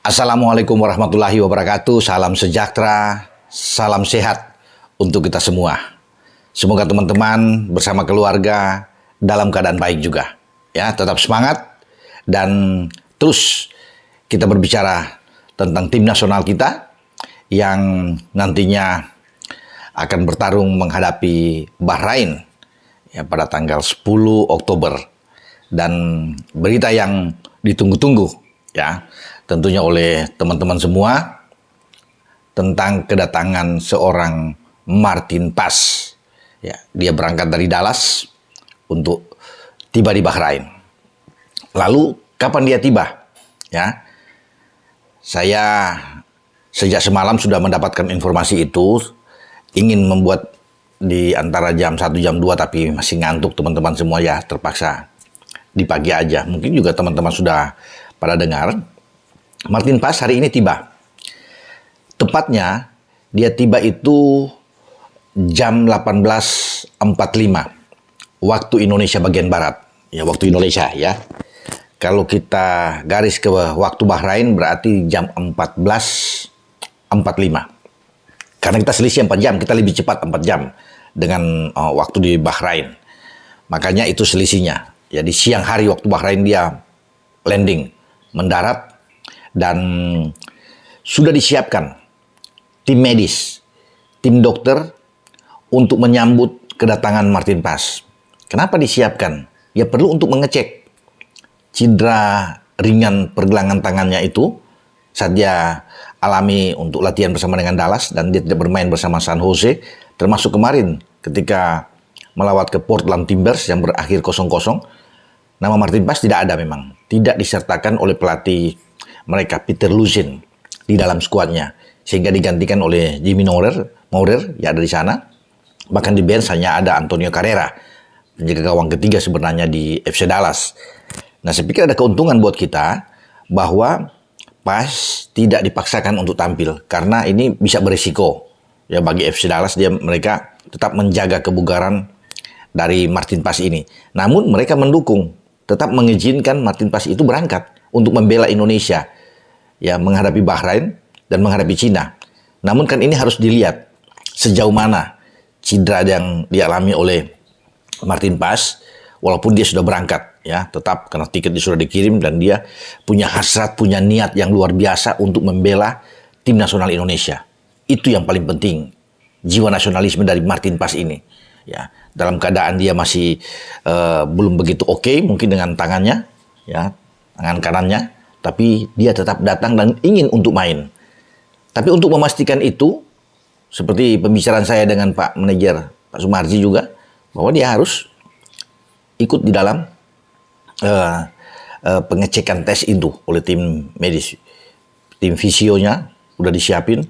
Assalamualaikum warahmatullahi wabarakatuh. Salam sejahtera, salam sehat untuk kita semua. Semoga teman-teman bersama keluarga dalam keadaan baik juga. Ya, tetap semangat dan terus kita berbicara tentang tim nasional kita yang nantinya akan bertarung menghadapi Bahrain ya, pada tanggal 10 Oktober. Dan berita yang ditunggu-tunggu ya, tentunya oleh teman-teman semua tentang kedatangan seorang Martin Paz. Ya, dia berangkat dari Dallas untuk tiba di Bahrain. Lalu kapan dia tiba? Ya, saya sejak semalam sudah mendapatkan informasi itu, ingin membuat di antara jam 1 jam 2 tapi masih ngantuk teman-teman semua ya, terpaksa di pagi aja. Mungkin juga teman-teman sudah pada dengar. Martin Paz hari ini tiba. Tepatnya dia tiba itu jam 18.45 waktu Indonesia bagian barat. Ya, waktu Indonesia ya. Kalau kita garis ke waktu Bahrain berarti jam 14.45. Karena kita selisih 4 jam, kita lebih cepat 4 jam dengan waktu di Bahrain. Makanya itu selisihnya. Jadi siang hari waktu Bahrain dia landing, mendarat, dan sudah disiapkan tim medis, tim dokter untuk menyambut kedatangan Martin Paz. Kenapa disiapkan? Ya perlu untuk mengecek cedera ringan pergelangan tangannya itu saat dia alami untuk latihan bersama dengan Dallas dan dia tidak bermain bersama San Jose, termasuk kemarin ketika melawat ke Portland Timbers yang berakhir 0-0. Nama Martin Paz tidak ada memang. Tidak disertakan oleh pelatih mereka, Peter Lusin, di dalam skuadnya. Sehingga digantikan oleh Jimmy Maurer yang ada di sana. Bahkan di bench hanya ada Antonio Carrera, penjaga gawang ketiga sebenarnya di FC Dallas. Nah, saya pikir ada keuntungan buat kita bahwa Paz tidak dipaksakan untuk tampil. Karena ini bisa berisiko. Ya, bagi FC Dallas, mereka tetap menjaga kebugaran dari Martin Paz ini. Namun mereka mendukung, tetap mengizinkan Martin Paz itu berangkat untuk membela Indonesia, ya, menghadapi Bahrain dan menghadapi Cina. Namun kan ini harus dilihat sejauh mana cedera yang dialami oleh Martin Paz, walaupun dia sudah berangkat, ya, tetap karena tiketnya sudah dikirim dan dia punya hasrat, punya niat yang luar biasa untuk membela tim nasional Indonesia. Itu yang paling penting, jiwa nasionalisme dari Martin Paz ini. Ya, dalam keadaan dia masih belum begitu oke, mungkin dengan tangannya, ya, tangan kanannya, tapi dia tetap datang dan ingin untuk main. Tapi untuk memastikan itu, seperti pembicaraan saya dengan Pak Manajer, Pak Sumarji juga, bahwa dia harus ikut di dalam pengecekan tes itu oleh tim medis. Tim fisionya udah disiapin,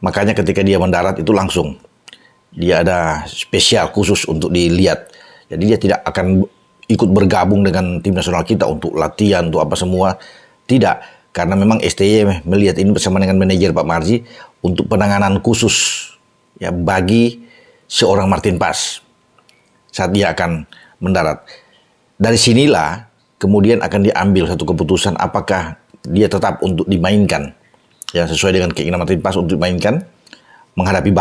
makanya ketika dia mendarat itu langsung dia ada spesial khusus untuk dilihat. Jadi dia tidak akan ikut bergabung dengan tim nasional kita untuk latihan, untuk apa semua. Tidak. Karena memang STY melihat ini bersama dengan manajer Pak Marji untuk penanganan khusus ya bagi seorang Martin Paz saat dia akan mendarat. Dari sinilah kemudian akan diambil satu keputusan apakah dia tetap untuk dimainkan. Ya, sesuai dengan keinginan Martin Paz untuk dimainkan menghadapi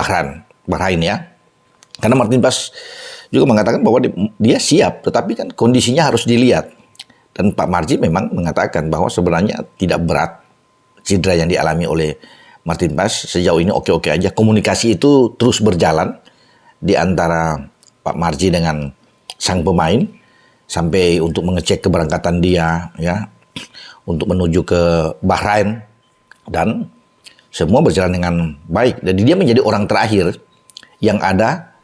Bahrain ya. Karena Martin Paz juga mengatakan bahwa dia siap, tetapi kan kondisinya harus dilihat. Dan Pak Marji memang mengatakan bahwa sebenarnya tidak berat cedera yang dialami oleh Martin Paz. Sejauh ini oke-oke aja. Komunikasi itu terus berjalan di antara Pak Marji dengan sang pemain sampai untuk mengecek keberangkatan dia ya untuk menuju ke Bahrain, dan semua berjalan dengan baik. Jadi dia menjadi orang terakhir yang ada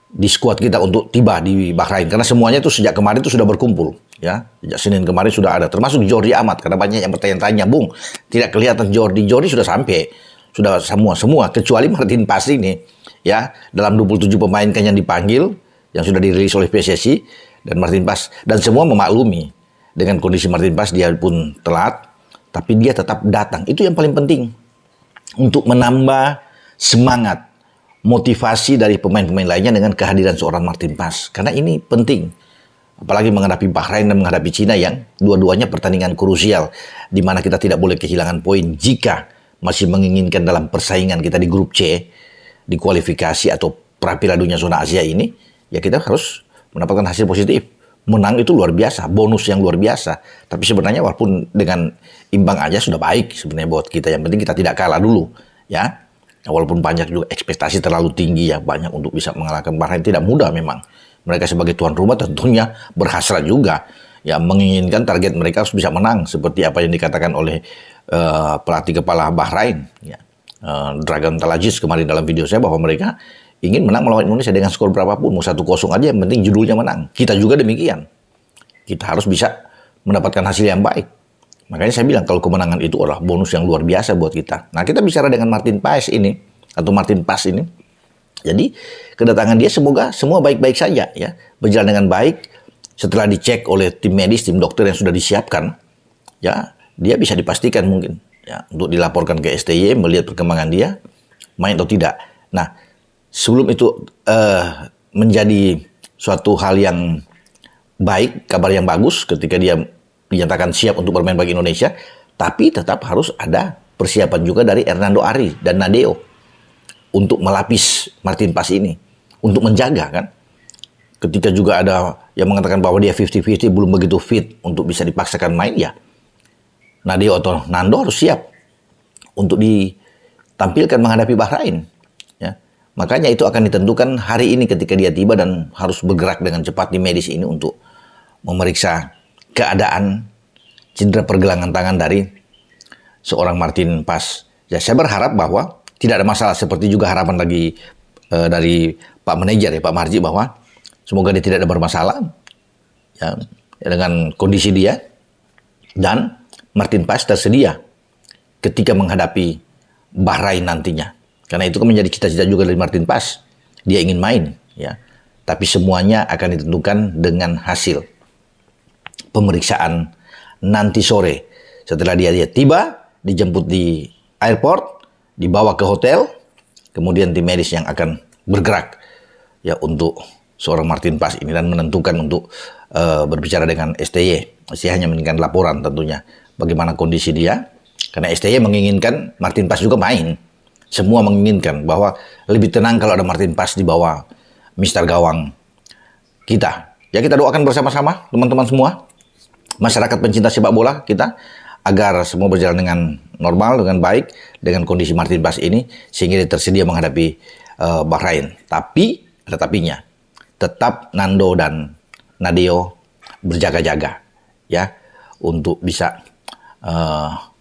di skuad kita untuk tiba di Bahrain. Karena semuanya itu sejak kemarin itu sudah berkumpul. Ya, sejak Senin kemarin sudah ada. Termasuk Jordi Amat. Karena banyak yang bertanya-tanya, Bung, tidak kelihatan Jordi. Jordi sudah sampai. Sudah semua. Kecuali Martin Paz ini. Ya, dalam 27 pemain kan yang dipanggil, yang sudah dirilis oleh PSSI, dan Martin Paz. Dan semua memaklumi. Dengan kondisi Martin Paz, dia pun telat. Tapi dia tetap datang. Itu yang paling penting. Untuk menambah semangat, motivasi dari pemain-pemain lainnya dengan kehadiran seorang Martin Paz. Karena ini penting apalagi menghadapi Bahrain dan menghadapi Cina yang dua-duanya pertandingan krusial, di mana kita tidak boleh kehilangan poin jika masih menginginkan dalam persaingan kita di grup C, di kualifikasi atau pra-Piala Dunia zona Asia ini, ya kita harus mendapatkan hasil positif. Menang itu luar biasa, bonus yang luar biasa. Tapi sebenarnya walaupun dengan imbang aja sudah baik sebenarnya buat kita. Yang penting kita tidak kalah dulu, ya. Walaupun banyak juga ekspektasi terlalu tinggi ya, banyak untuk bisa mengalahkan Bahrain, tidak mudah memang. Mereka sebagai tuan rumah tentunya berhasrat juga, ya, menginginkan target mereka harus bisa menang seperti apa yang dikatakan oleh pelatih kepala Bahrain, ya. Dragan Talajis kemarin dalam video saya, bahwa mereka ingin menang melawan Indonesia dengan skor berapapun, mau 1-0 aja, yang penting judulnya menang. Kita juga demikian. Kita harus bisa mendapatkan hasil yang baik. Makanya saya bilang kalau kemenangan itu adalah bonus yang luar biasa buat kita. Nah, kita bicara dengan Martin Paes ini, atau Martin Paes ini. Jadi kedatangan dia semoga semua baik-baik saja, ya, berjalan dengan baik. Setelah dicek oleh tim medis, tim dokter yang sudah disiapkan, ya, dia bisa dipastikan mungkin, ya, untuk dilaporkan ke STY, melihat perkembangan dia main atau tidak. Nah, sebelum itu menjadi suatu hal yang baik, kabar yang bagus ketika dia dinyatakan siap untuk bermain bagi Indonesia, tapi tetap harus ada persiapan juga dari Hernando Ari dan Nadeo untuk melapis Martin Paes ini, untuk menjaga, kan. Ketika juga ada yang mengatakan bahwa dia 50-50, belum begitu fit untuk bisa dipaksakan main, ya Nadeo atau Nando harus siap untuk ditampilkan menghadapi Bahrain, ya. Makanya itu akan ditentukan hari ini ketika dia tiba dan harus bergerak dengan cepat di medis ini untuk memeriksa keadaan cedera pergelangan tangan dari seorang Martin Paes. Ya, saya berharap bahwa tidak ada masalah, seperti juga harapan lagi dari Pak Manajer, ya, Pak Marji, bahwa semoga dia tidak ada bermasalah, ya, dengan kondisi dia, dan Martin Paes tersedia ketika menghadapi Bahrain nantinya. Karena itu kan menjadi cita-cita juga dari Martin Paes. Dia ingin main, ya. Tapi semuanya akan ditentukan dengan hasil pemeriksaan nanti sore. Setelah dia tiba, dijemput di airport, dibawa ke hotel, kemudian tim medis yang akan bergerak, ya, untuk seorang Martin Paes ini dan menentukan untuk berbicara dengan STY. STY hanya menginginkan laporan tentunya bagaimana kondisi dia, karena STY menginginkan Martin Paes juga main. Semua menginginkan bahwa lebih tenang kalau ada Martin Paes di bawah Mister Gawang kita. Ya, kita doakan bersama-sama teman-teman semua, masyarakat pencinta sepak bola kita, agar semua berjalan dengan normal, dengan baik, dengan kondisi Martin Paes ini, sehingga dia tersedia menghadapi Bahrain. Tapi, ada tapinya, tetap Nando dan Nadeo berjaga-jaga, ya, untuk bisa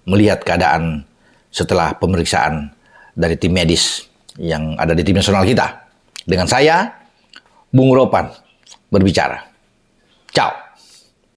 melihat keadaan setelah pemeriksaan dari tim medis yang ada di tim nasional kita. Dengan saya, Bung Ropan, berbicara. Ciao.